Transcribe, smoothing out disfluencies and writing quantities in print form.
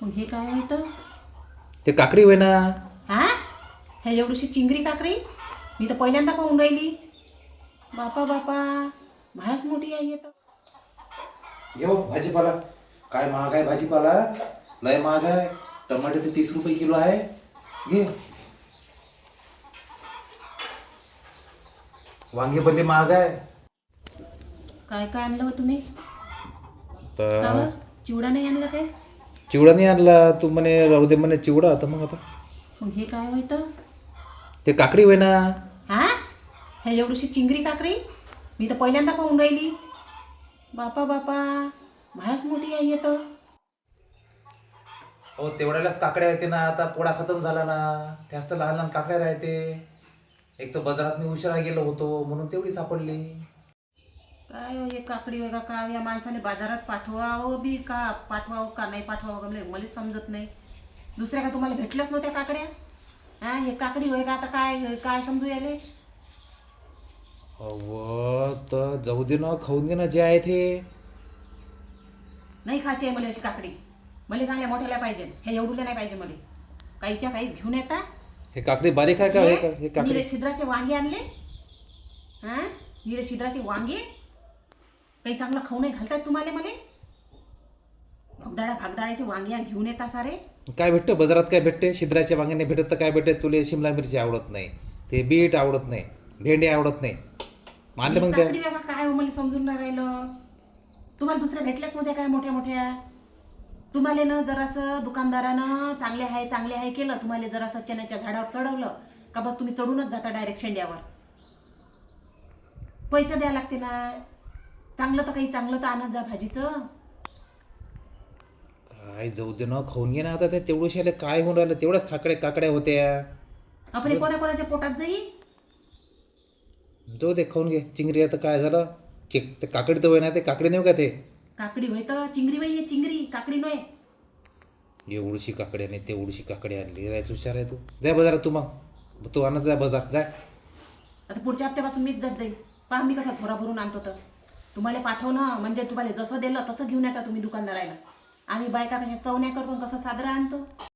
मग हे काय होतं? ते काकडी होय ना. हा, हे एवढीशी चिंगरी काकडी मी तर पहिल्यांदा पाहून राहिली. बापा बापा, भायच मोठी आहे येतं. घेऊ भाजीपाला. काय महाग आहे भाजीपाला, लय महाग आहे. टमाटे तर 30 रुपये किलो आहे. घे. वांगे भरले महाग आहे. काय काय आणलं हो तुम्ही? का तर बरं? चिवडा नाही आणला काय? चिवडा नाही आणला. तू म्हणे राहू दे म्हणे चिवडा. आता मग आता मग हे काय होतं? ते काकडी होय ना. हा, हे एवढीशी चिंगरी काकडी मी तर पहिल्यांदा पाहून राहिली. बापा बापा, भायच मोठी आहे येतं. हो तेवढ्यालाच काकड्या येते ना. आता पोळा खतम झाला ना. त्याच तर लहान लहान काकड्या राहते. एक तर बाजारात मी उशिरा गेलो होतो म्हणून तेवढी सापडली. काय हो, हे काकडी वगैरे का या माणसाने बाजारात पाठवावं बी का पाठवावं का नाही पाठवावं का मलाच समजत नाही. दुसऱ्या का तुम्हाला भेटल्याच नव्हत्या काकड्या? हा, हे काकडी होय का आता काय काय समजू यायले? अव तर जाऊ दे ना, खाऊन घे ना जे आहे ते. नाही खायची आहे मला अशी काकडी. मला चांगल्या मोठ्याला पाहिजे, हे एवढुल्या नाही पाहिजे मला. काहीच्या काही घेऊन येता. हे काकडी बारीक आहे का? हे काकडी निरे छिद्राचे वांगे आणले. हा, निरे छिद्राचे वांगे काही चांगलं खाऊ नाही घालतायत तुम्हाला मला. भागदाळ्याचे वांगे घेऊन येता सारे. काय भेटतं बाजारात? काय भेटते? छिद्राच्या वांगे नाही भेटत तर काय भेटते? तुले शिमला मिरची आवडत नाही, ते बीट आवडत नाही, भेंडी आवडत नाही. मानले मग त्या काकडी बघा काय हो, मला समजून नाही राहिलं. तुम्हाला दुसऱ्या भेटल्याच नव्हत्या काय मोठ्या मोठ्या? तुम्हाला ना जरासं दुकानदारानं चांगले आहे केलं. तुम्हाला जरासं चण्याच्या झाडावर चढवलं का बस तुम्ही चढूनच जाता डायरेक्ट शेंड्यावर. पैसे द्यायला लागते ना. चांगलं तर आणत जा भाजीचं. काय जाऊ दे ना, खाऊन घे ना आता. त्या तेवढ्याशाले काय होऊन राहिलं? तेवढ्याच काकड्या होत्या. आपण कोणाच्या पोटात जाईल. जाऊ दे, खाऊन घे. चिंगरी आता काय झालं? ते काकडी तर होय ना. ते काकडी नाही हो का ते? काकडी होय तर चिंगरी बाई आहे, चिंगरी काकडी नव्हे. एवढीशी काकडी आणि तेवढीशी काकडी आणली. राहायचं हुशार आहे तू. जाय बाजारात तू. मग तू आणत जा बाजार जाय. आता पुढच्या हप्त्यापासून मीच जात जाईल. पहा मी कसा झोरा भरून आणतो. तर तुम्हाला पाठवणं म्हणजे तुम्हाला जसं दिलं तसं घेऊन येता तुम्ही दुकानदाराला. आम्ही बायका कशा चवण्या करतो कसं सादर आणतो.